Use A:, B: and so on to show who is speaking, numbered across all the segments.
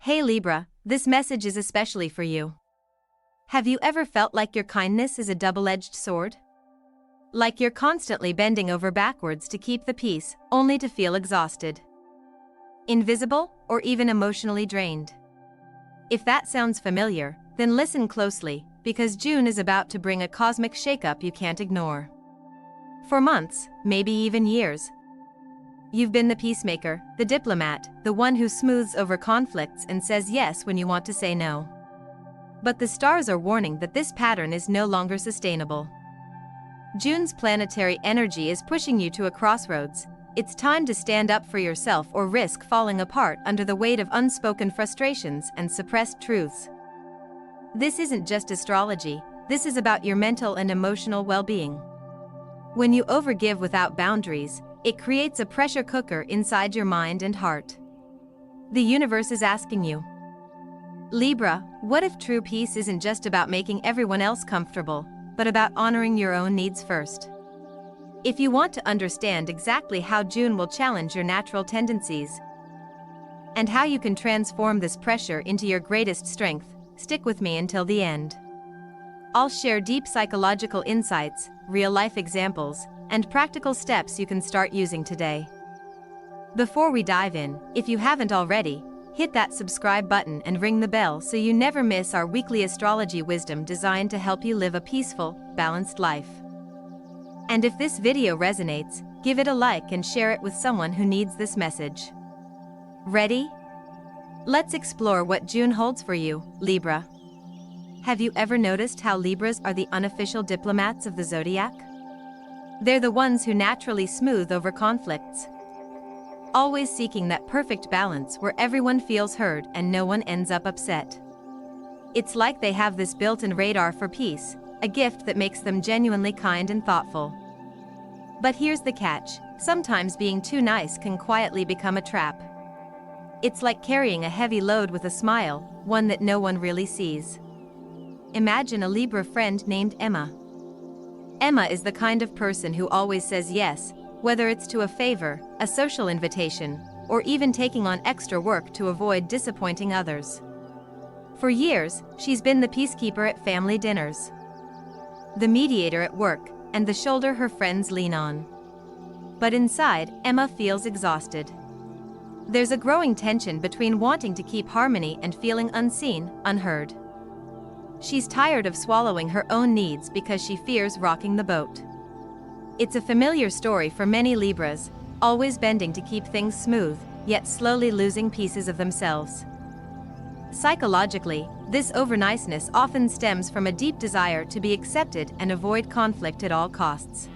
A: Hey Libra, this message is especially for you. Have you ever felt like your kindness is a double-edged sword? Like you're constantly bending over backwards to keep the peace, only to feel exhausted, invisible, or even emotionally drained? If that sounds familiar, then listen closely, because June is about to bring a cosmic shakeup you can't ignore. For months, maybe even years, you've been the peacemaker, the diplomat, the one who smooths over conflicts and says yes when you want to say no. But the stars are warning that this pattern is no longer sustainable. June's planetary energy is pushing you to a crossroads. It's time to stand up for yourself or risk falling apart under the weight of unspoken frustrations and suppressed truths. This isn't just astrology, this is about your mental and emotional well-being. When you overgive without boundaries, it creates a pressure cooker inside your mind and heart. The universe is asking you, Libra, what if true peace isn't just about making everyone else comfortable, but about honoring your own needs first? If you want to understand exactly how June will challenge your natural tendencies and how you can transform this pressure into your greatest strength, stick with me until the end. I'll share deep psychological insights, real-life examples, and practical steps you can start using today. Before we dive in, if you haven't already, hit that subscribe button and ring the bell so you never miss our weekly astrology wisdom designed to help you live a peaceful, balanced life. And if this video resonates, give it a like and share it with someone who needs this message. Ready? Let's explore what June holds for you, Libra. Have you ever noticed how Libras are the unofficial diplomats of the zodiac? They're the ones who naturally smooth over conflicts, always seeking that perfect balance where everyone feels heard and no one ends up upset. It's like they have this built-in radar for peace, a gift that makes them genuinely kind and thoughtful. But here's the catch, sometimes being too nice can quietly become a trap. It's like carrying a heavy load with a smile, one that no one really sees. Imagine a Libra friend named Emma. Emma is the kind of person who always says yes, whether it's to a favor, a social invitation, or even taking on extra work to avoid disappointing others. For years, she's been the peacekeeper at family dinners, the mediator at work, and the shoulder her friends lean on. But inside, Emma feels exhausted. There's a growing tension between wanting to keep harmony and feeling unseen, unheard. She's tired of swallowing her own needs because she fears rocking the boat. It's a familiar story for many Libras, always bending to keep things smooth, yet slowly losing pieces of themselves. Psychologically, this overniceness often stems from a deep desire to be accepted and avoid conflict at all costs.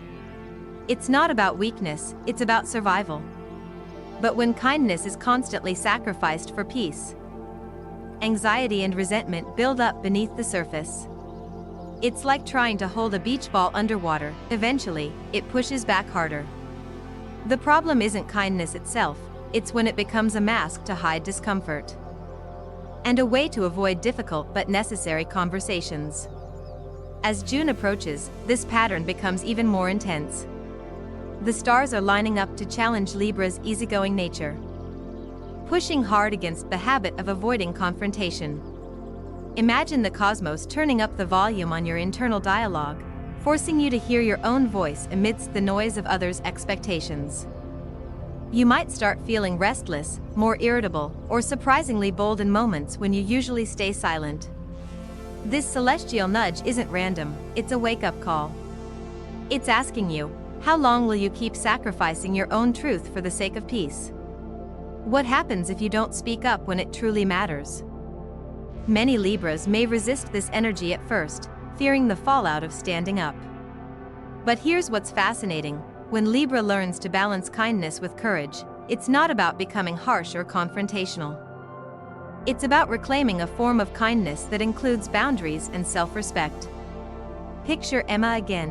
A: It's not about weakness, it's about survival. But when kindness is constantly sacrificed for peace, anxiety and resentment build up beneath the surface. It's like trying to hold a beach ball underwater. Eventually, it pushes back harder. The problem isn't kindness itself, it's when it becomes a mask to hide discomfort and a way to avoid difficult but necessary conversations. As June approaches, this pattern becomes even more intense. The stars are lining up to challenge Libra's easygoing nature, pushing hard against the habit of avoiding confrontation. Imagine the cosmos turning up the volume on your internal dialogue, forcing you to hear your own voice amidst the noise of others' expectations. You might start feeling restless, more irritable, or surprisingly bold in moments when you usually stay silent. This celestial nudge isn't random, it's a wake-up call. It's asking you, how long will you keep sacrificing your own truth for the sake of peace? What happens if you don't speak up when it truly matters? Many Libras may resist this energy at first, fearing the fallout of standing up. But here's what's fascinating. When Libra learns to balance kindness with courage, it's not about becoming harsh or confrontational. It's about reclaiming a form of kindness that includes boundaries and self-respect. Picture Emma again.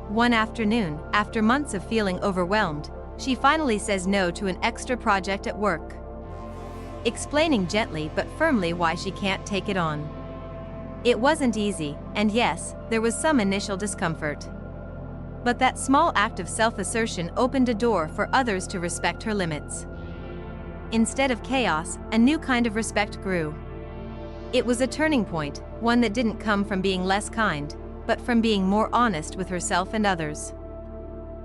A: One afternoon, after months of feeling overwhelmed, she finally says no to an extra project at work, explaining gently but firmly why she can't take it on. It wasn't easy, and yes, there was some initial discomfort. But that small act of self-assertion opened a door for others to respect her limits. instead of chaos, a new kind of respect grew. It was a turning point, one that didn't come from being less kind, but from being more honest with herself and others.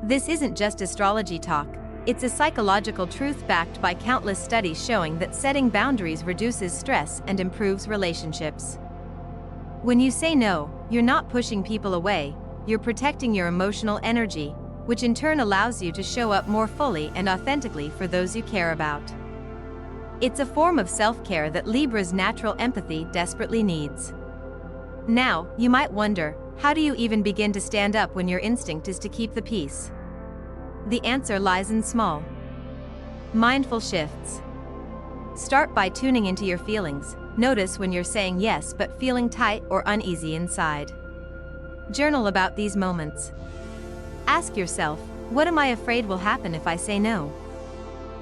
A: This isn't just astrology talk, it's a psychological truth backed by countless studies showing that setting boundaries reduces stress and improves relationships. When you say no, you're not pushing people away, you're protecting your emotional energy, which in turn allows you to show up more fully and authentically for those you care about. It's a form of self-care that Libra's natural empathy desperately needs. Now, you might wonder, how do you even begin to stand up when your instinct is to keep the peace? The answer lies in small, mindful shifts. Start by tuning into your feelings. Notice when you're saying yes but feeling tight or uneasy inside. Journal about these moments. Ask yourself, what am I afraid will happen if I say no?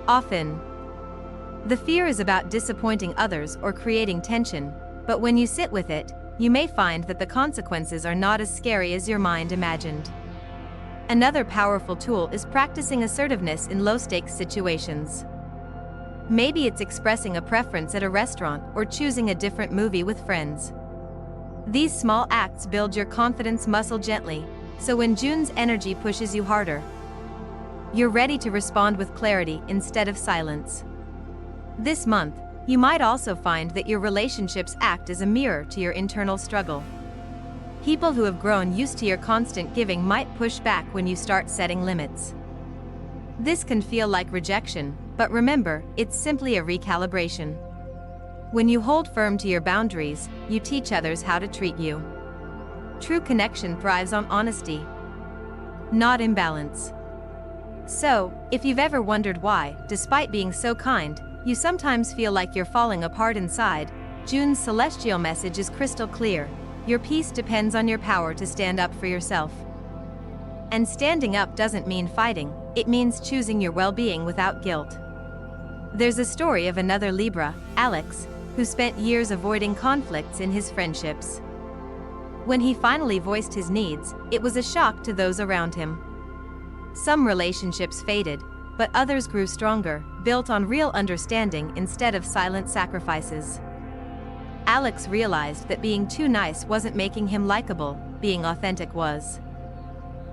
A: Often, the fear is about disappointing others or creating tension, but when you sit with it, you may find that the consequences are not as scary as your mind imagined. Another powerful tool is practicing assertiveness in low-stakes situations. Maybe it's expressing a preference at a restaurant or choosing a different movie with friends. These small acts build your confidence muscle gently, so when June's energy pushes you harder, you're ready to respond with clarity instead of silence. This month, you might also find that your relationships act as a mirror to your internal struggle. People who have grown used to your constant giving might push back when you start setting limits. This can feel like rejection, but remember, it's simply a recalibration. When you hold firm to your boundaries, you teach others how to treat you. True connection thrives on honesty, not imbalance. So, if you've ever wondered why, despite being so kind, you sometimes feel like you're falling apart inside, June's celestial message is crystal clear. Your peace depends on your power to stand up for yourself. And standing up doesn't mean fighting, it means choosing your well-being without guilt. There's a story of another Libra, Alex, who spent years avoiding conflicts in his friendships. When he finally voiced his needs, it was a shock to those around him. Some relationships faded, but others grew stronger, built on real understanding instead of silent sacrifices. Alex realized that being too nice wasn't making him likable, being authentic was.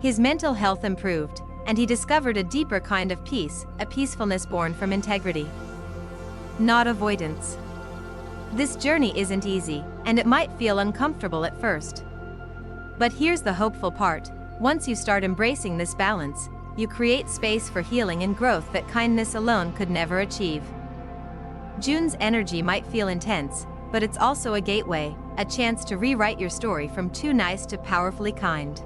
A: His mental health improved, and he discovered a deeper kind of peace, a peacefulness born from integrity, not avoidance. This journey isn't easy, and it might feel uncomfortable at first. But here's the hopeful part: once you start embracing this balance, you create space for healing and growth that kindness alone could never achieve. June's energy might feel intense, but it's also a gateway, a chance to rewrite your story from too nice to powerfully kind.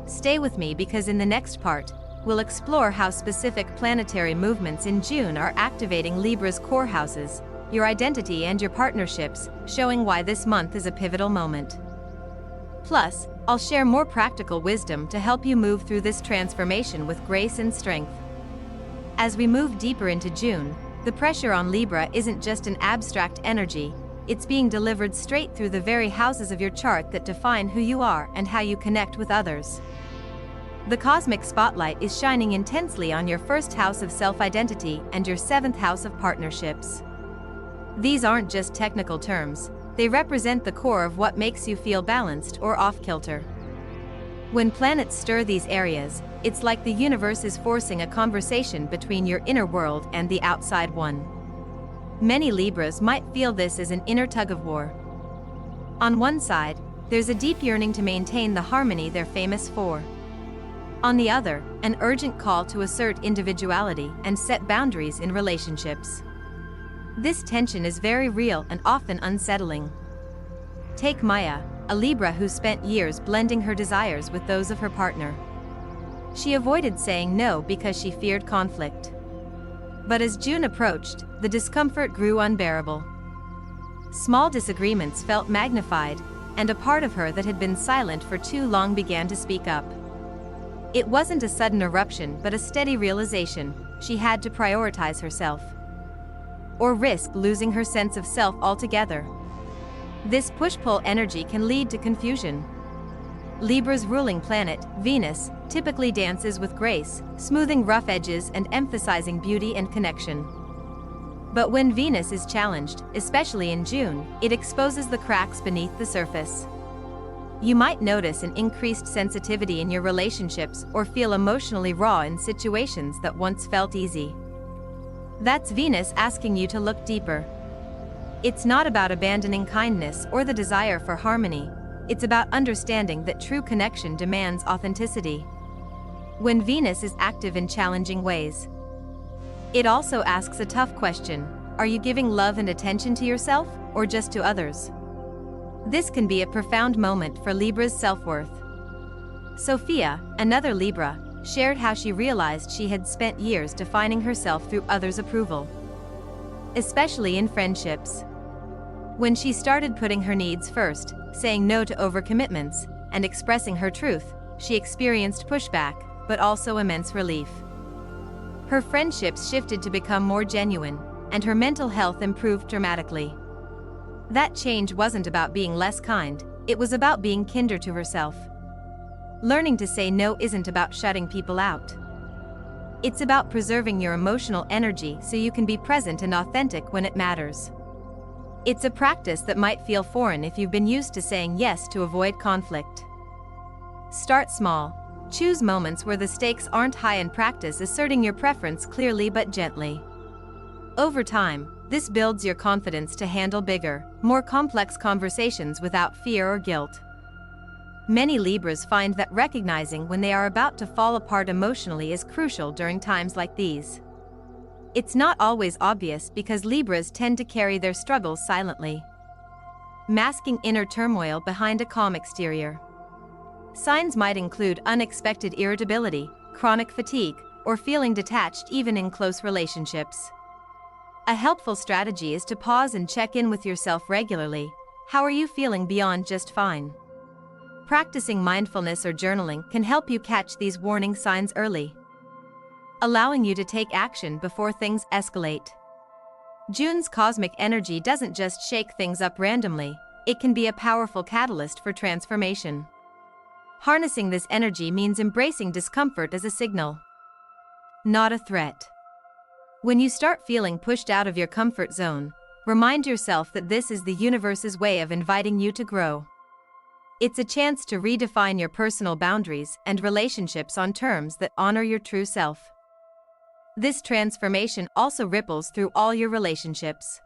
A: Stay with me because in the next part, we'll explore how specific planetary movements in June are activating Libra's core houses, your identity and your partnerships, showing why this month is a pivotal moment. Plus, I'll share more practical wisdom to help you move through this transformation with grace and strength. As we move deeper into June, the pressure on Libra isn't just an abstract energy, it's being delivered straight through the very houses of your chart that define who you are and how you connect with others. The cosmic spotlight is shining intensely on your first house of self-identity and your seventh house of partnerships. These aren't just technical terms, they represent the core of what makes you feel balanced or off-kilter. When planets stir these areas, it's like the universe is forcing a conversation between your inner world and the outside one. Many Libras might feel this as an inner tug-of-war. On one side, there's a deep yearning to maintain the harmony they're famous for. On the other, an urgent call to assert individuality and set boundaries in relationships. This tension is very real and often unsettling. Take Maya, a Libra who spent years blending her desires with those of her partner. She avoided saying no because she feared conflict. But as June approached, the discomfort grew unbearable. Small disagreements felt magnified, and a part of her that had been silent for too long began to speak up. It wasn't a sudden eruption but a steady realization: she had to prioritize herself, or risk losing her sense of self altogether. This push-pull energy can lead to confusion. Libra's ruling planet, Venus, typically dances with grace, smoothing rough edges and emphasizing beauty and connection. But when Venus is challenged, especially in June, it exposes the cracks beneath the surface. You might notice an increased sensitivity in your relationships or feel emotionally raw in situations that once felt easy. That's Venus asking you to look deeper. It's not about abandoning kindness or the desire for harmony, it's about understanding that true connection demands authenticity. When Venus is active in challenging ways, it also asks a tough question: are you giving love and attention to yourself, or just to others? This can be a profound moment for Libra's self-worth. Sophia, another Libra, shared how she realized she had spent years defining herself through others' approval, especially in friendships. When she started putting her needs first, saying no to overcommitments, and expressing her truth, she experienced pushback, but also immense relief. Her friendships shifted to become more genuine, and her mental health improved dramatically. That change wasn't about being less kind, it was about being kinder to herself. Learning to say no isn't about shutting people out. It's about preserving your emotional energy so you can be present and authentic when it matters. It's a practice that might feel foreign if you've been used to saying yes to avoid conflict. Start small. Choose moments where the stakes aren't high and practice asserting your preference clearly but gently. Over time, this builds your confidence to handle bigger, more complex conversations without fear or guilt. Many Libras find that recognizing when they are about to fall apart emotionally is crucial during times like these. It's not always obvious because Libras tend to carry their struggles silently, masking inner turmoil behind a calm exterior. Signs might include unexpected irritability, chronic fatigue, or feeling detached even in close relationships. A helpful strategy is to pause and check in with yourself regularly. How are you feeling beyond just fine? Practicing mindfulness or journaling can help you catch these warning signs early, allowing you to take action before things escalate. June's cosmic energy doesn't just shake things up randomly, it can be a powerful catalyst for transformation. Harnessing this energy means embracing discomfort as a signal, not a threat. When you start feeling pushed out of your comfort zone, remind yourself that this is the universe's way of inviting you to grow. It's a chance to redefine your personal boundaries and relationships on terms that honor your true self. This transformation also ripples through all your relationships.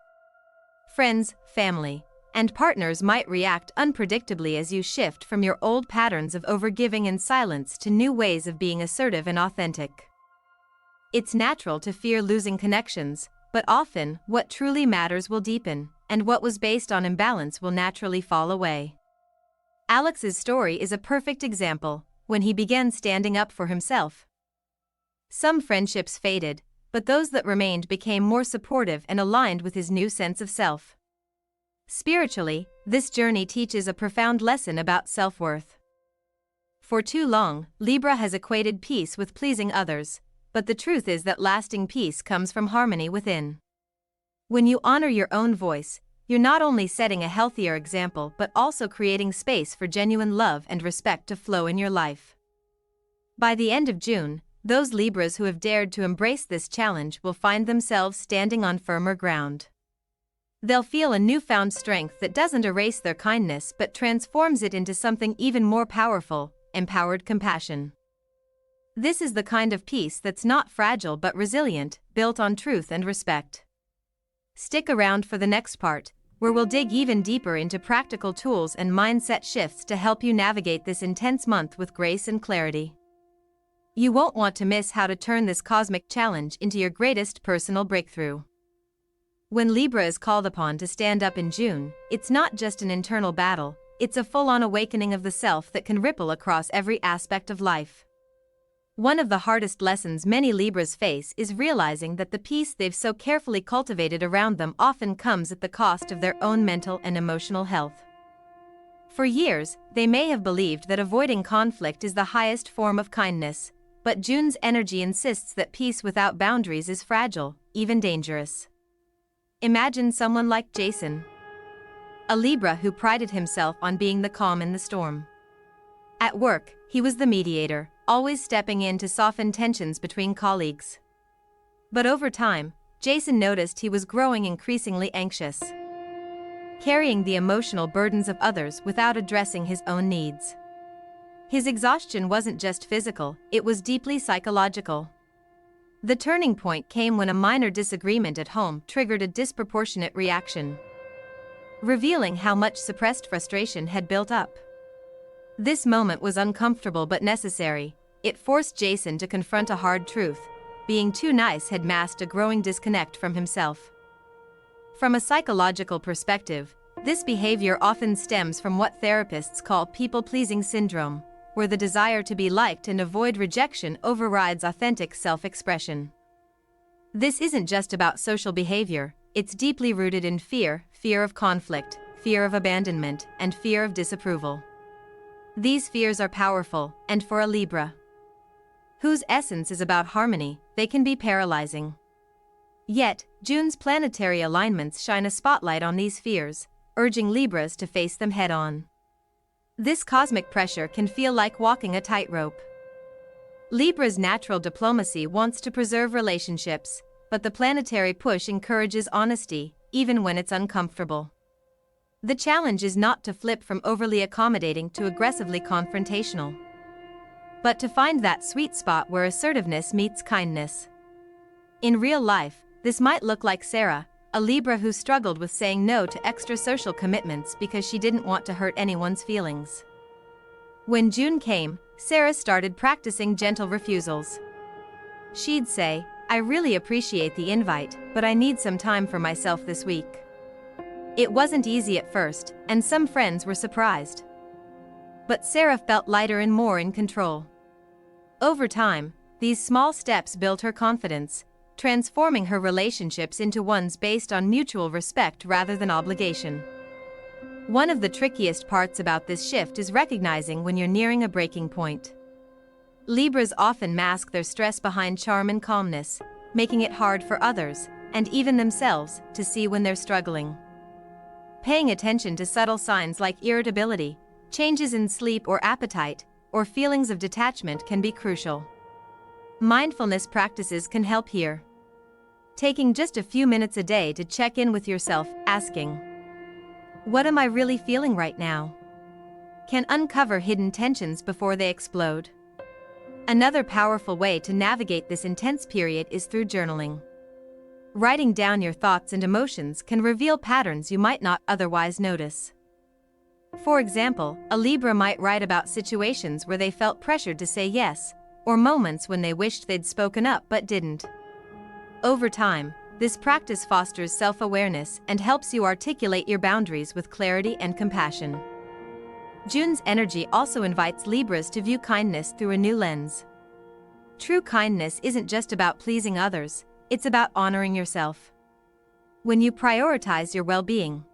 A: Friends, family, and partners might react unpredictably as you shift from your old patterns of overgiving and silence to new ways of being assertive and authentic. It's natural to fear losing connections, but often, what truly matters will deepen, and what was based on imbalance will naturally fall away. Alex's story is a perfect example. When he began standing up for himself, some friendships faded, but those that remained became more supportive and aligned with his new sense of self. Spiritually, this journey teaches a profound lesson about self-worth. For too long, Libra has equated peace with pleasing others, but the truth is that lasting peace comes from harmony within. When you honor your own voice, you're not only setting a healthier example but also creating space for genuine love and respect to flow in your life. By the end of June, those Libras who have dared to embrace this challenge will find themselves standing on firmer ground. They'll feel a newfound strength that doesn't erase their kindness but transforms it into something even more powerful: empowered compassion. This is the kind of peace that's not fragile but resilient, built on truth and respect. Stick around for the next part, where we'll dig even deeper into practical tools and mindset shifts to help you navigate this intense month with grace and clarity. You won't want to miss how to turn this cosmic challenge into your greatest personal breakthrough. When Libra is called upon to stand up in June, it's not just an internal battle, it's a full-on awakening of the self that can ripple across every aspect of life. One of the hardest lessons many Libras face is realizing that the peace they've so carefully cultivated around them often comes at the cost of their own mental and emotional health. For years, they may have believed that avoiding conflict is the highest form of kindness, but June's energy insists that peace without boundaries is fragile, even dangerous. Imagine someone like Jason, a Libra who prided himself on being the calm in the storm. At work, he was the mediator, always stepping in to soften tensions between colleagues. But over time, Jason noticed he was growing increasingly anxious, carrying the emotional burdens of others without addressing his own needs. His exhaustion wasn't just physical, it was deeply psychological. The turning point came when a minor disagreement at home triggered a disproportionate reaction, revealing how much suppressed frustration had built up. This moment was uncomfortable but necessary. It forced Jason to confront a hard truth: being too nice had masked a growing disconnect from himself. From a psychological perspective, this behavior often stems from what therapists call people-pleasing syndrome, where the desire to be liked and avoid rejection overrides authentic self-expression. This isn't just about social behavior, it's deeply rooted in fear, fear of conflict, fear of abandonment, and fear of disapproval. These fears are powerful, and for a Libra, whose essence is about harmony, they can be paralyzing. Yet, June's planetary alignments shine a spotlight on these fears, urging Libras to face them head-on. This cosmic pressure can feel like walking a tightrope. Libra's natural diplomacy wants to preserve relationships, but the planetary push encourages honesty, even when it's uncomfortable. The challenge is not to flip from overly accommodating to aggressively confrontational, but to find that sweet spot where assertiveness meets kindness. In real life, this might look like Sarah, a Libra who struggled with saying no to extra social commitments because she didn't want to hurt anyone's feelings. When June came, Sarah started practicing gentle refusals. She'd say, "I really appreciate the invite, but I need some time for myself this week." It wasn't easy at first, and some friends were surprised. But Sarah felt lighter and more in control. Over time, these small steps built her confidence, transforming her relationships into ones based on mutual respect rather than obligation. One of the trickiest parts about this shift is recognizing when you're nearing a breaking point. Libras often mask their stress behind charm and calmness, making it hard for others, and even themselves, to see when they're struggling. Paying attention to subtle signs like irritability, changes in sleep or appetite, or feelings of detachment can be crucial. Mindfulness practices can help here. Taking just a few minutes a day to check in with yourself, asking, "What am I really feeling right now?" can uncover hidden tensions before they explode. Another powerful way to navigate this intense period is through journaling. Writing down your thoughts and emotions can reveal patterns you might not otherwise notice. For example, a Libra might write about situations where they felt pressured to say yes, or moments when they wished they'd spoken up but didn't. Over time, this practice fosters self-awareness and helps you articulate your boundaries with clarity and compassion. June's energy also invites Libras to view kindness through a new lens. True kindness isn't just about pleasing others, it's about honoring yourself. When you prioritize your well-being,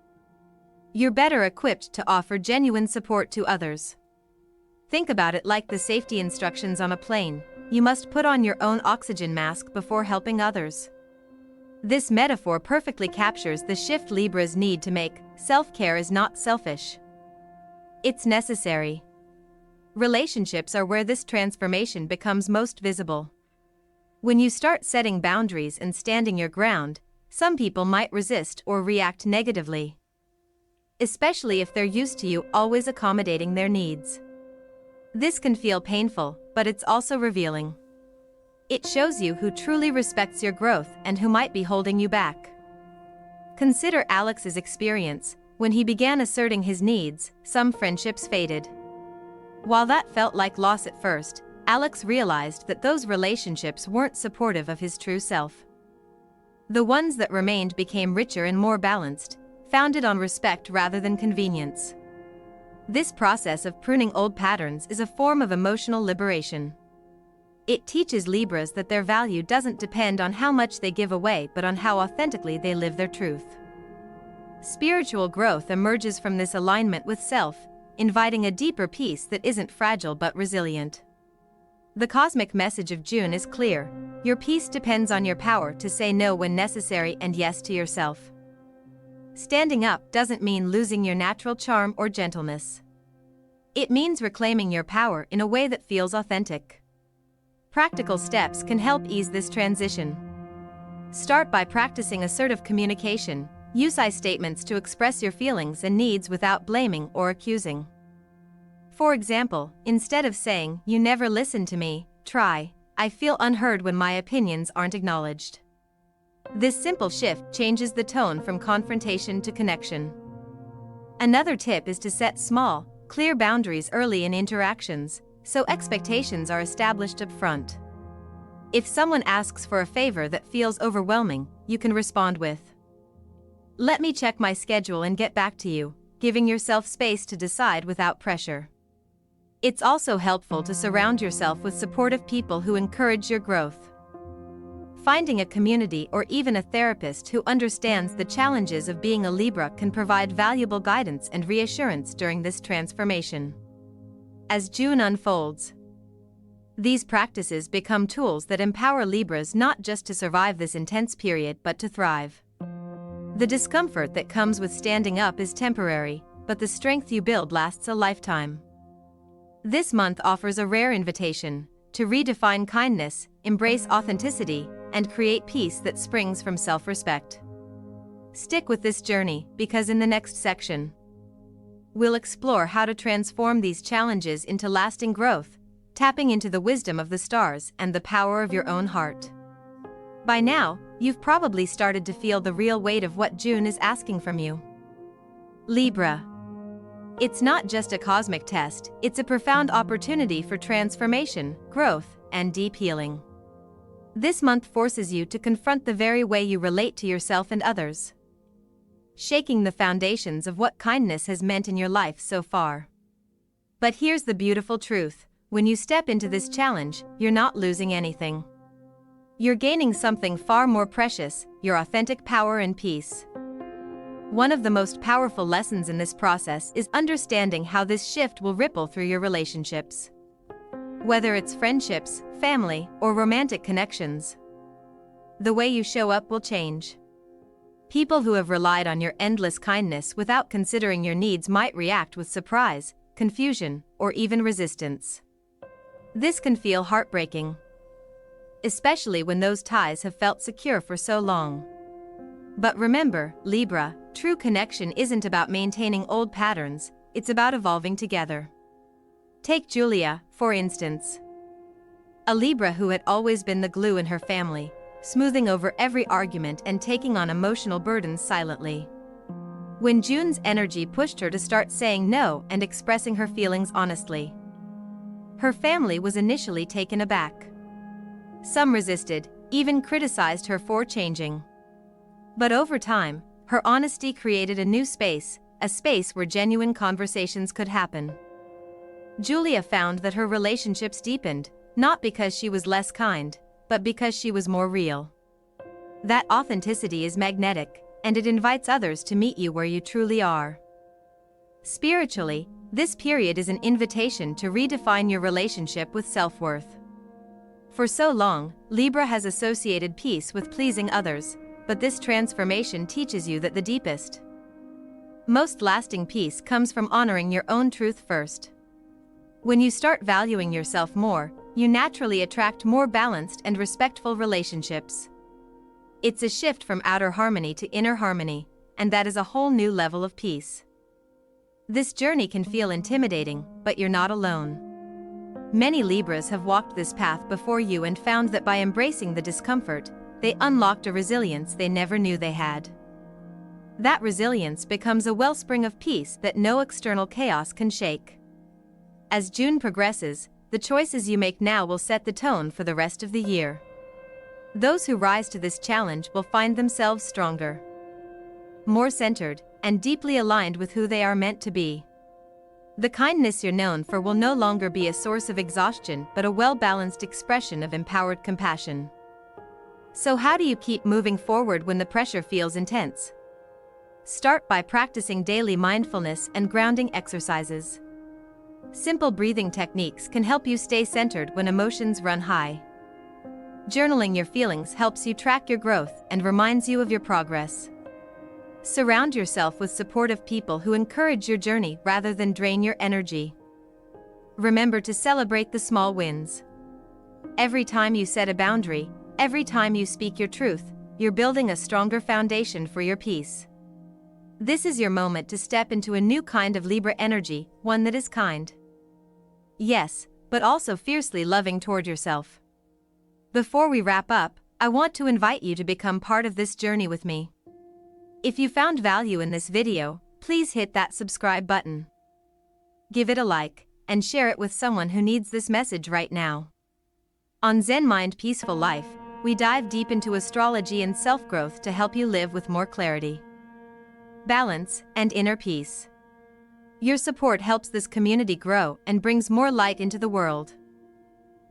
A: you're better equipped to offer genuine support to others. Think about it like the safety instructions on a plane: you must put on your own oxygen mask before helping others. This metaphor perfectly captures the shift Libras need to make. Self-care is not selfish, it's necessary. Relationships are where this transformation becomes most visible. When you start setting boundaries and standing your ground, some people might resist or react negatively, especially if they're used to you always accommodating their needs. This can feel painful, but it's also revealing. It shows you who truly respects your growth and who might be holding you back. Consider Alex's experience. When he began asserting his needs, some friendships faded. While that felt like loss at first, Alex realized that those relationships weren't supportive of his true self. The ones that remained became richer and more balanced, founded on respect rather than convenience. This process of pruning old patterns is a form of emotional liberation. It teaches Libras that their value doesn't depend on how much they give away but on how authentically they live their truth. Spiritual growth emerges from this alignment with self, inviting a deeper peace that isn't fragile but resilient. The cosmic message of June is clear: your peace depends on your power to say no when necessary and yes to yourself. Standing up doesn't mean losing your natural charm or gentleness. It means reclaiming your power in a way that feels authentic. Practical steps can help ease this transition. Start by practicing assertive communication. Use I statements to express your feelings and needs without blaming or accusing. For example, instead of saying, "You never listen to me," try, "I feel unheard when my opinions aren't acknowledged." This simple shift changes the tone from confrontation to connection. Another tip is to set small, clear boundaries early in interactions, so expectations are established up front. If someone asks for a favor that feels overwhelming, you can respond with, "Let me check my schedule and get back to you," giving yourself space to decide without pressure. It's also helpful to surround yourself with supportive people who encourage your growth. Finding a community or even a therapist who understands the challenges of being a Libra can provide valuable guidance and reassurance during this transformation. As June unfolds, these practices become tools that empower Libras not just to survive this intense period but to thrive. The discomfort that comes with standing up is temporary, but the strength you build lasts a lifetime. This month offers a rare invitation to redefine kindness, embrace authenticity, and create peace that springs from self-respect. Stick with this journey, because in the next section, we'll explore how to transform these challenges into lasting growth, tapping into the wisdom of the stars and the power of your own heart. By now, you've probably started to feel the real weight of what June is asking from you. Libra. It's not just a cosmic test, it's a profound opportunity for transformation, growth, and deep healing. This month forces you to confront the very way you relate to yourself and others, shaking the foundations of what kindness has meant in your life so far. But here's the beautiful truth: when you step into this challenge, you're not losing anything. You're gaining something far more precious, your authentic power and peace. One of the most powerful lessons in this process is understanding how this shift will ripple through your relationships. Whether it's friendships, family, or romantic connections, the way you show up will change. People who have relied on your endless kindness without considering your needs might react with surprise, confusion, or even resistance. This can feel heartbreaking, especially when those ties have felt secure for so long. But remember, Libra, true connection isn't about maintaining old patterns, it's about evolving together. Take Julia, for instance. A Libra who had always been the glue in her family, smoothing over every argument and taking on emotional burdens silently. When June's energy pushed her to start saying no and expressing her feelings honestly, her family was initially taken aback. Some resisted, even criticized her for changing. But over time, her honesty created a new space, a space where genuine conversations could happen. Julia found that her relationships deepened, not because she was less kind, but because she was more real. That authenticity is magnetic, and it invites others to meet you where you truly are. Spiritually, this period is an invitation to redefine your relationship with self-worth. For so long, Libra has associated peace with pleasing others, but this transformation teaches you that the deepest, most lasting peace comes from honoring your own truth first. When you start valuing yourself more, you naturally attract more balanced and respectful relationships. It's a shift from outer harmony to inner harmony, and that is a whole new level of peace. This journey can feel intimidating, but you're not alone. Many Libras have walked this path before you and found that by embracing the discomfort, they unlocked a resilience they never knew they had. That resilience becomes a wellspring of peace that no external chaos can shake. As June progresses, the choices you make now will set the tone for the rest of the year. Those who rise to this challenge will find themselves stronger, more centered, and deeply aligned with who they are meant to be. The kindness you're known for will no longer be a source of exhaustion but a well-balanced expression of empowered compassion. So how do you keep moving forward when the pressure feels intense? Start by practicing daily mindfulness and grounding exercises. Simple breathing techniques can help you stay centered when emotions run high. Journaling your feelings helps you track your growth and reminds you of your progress. Surround yourself with supportive people who encourage your journey rather than drain your energy. Remember to celebrate the small wins. Every time you set a boundary, every time you speak your truth, you're building a stronger foundation for your peace. This is your moment to step into a new kind of Libra energy, one that is kind. Yes, but also fiercely loving toward yourself. Before we wrap up, I want to invite you to become part of this journey with me. If you found value in this video, please hit that subscribe button. Give it a like, and share it with someone who needs this message right now. On Zen Mind Peaceful Life, we dive deep into astrology and self-growth to help you live with more clarity, balance, and inner peace. Your support helps this community grow and brings more light into the world.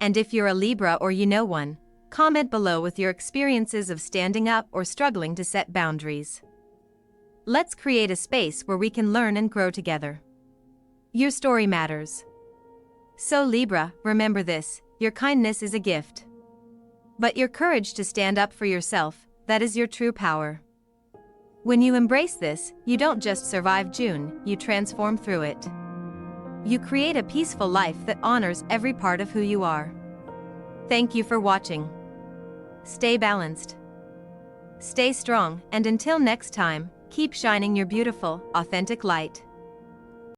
A: And if you're a Libra or you know one, comment below with your experiences of standing up or struggling to set boundaries. Let's create a space where we can learn and grow together. Your story matters. So Libra, remember this, your kindness is a gift. But your courage to stand up for yourself, that is your true power. When you embrace this, you don't just survive June, you transform through it. You create a peaceful life that honors every part of who you are. Thank you for watching. Stay balanced. Stay strong, and until next time, keep shining your beautiful, authentic light.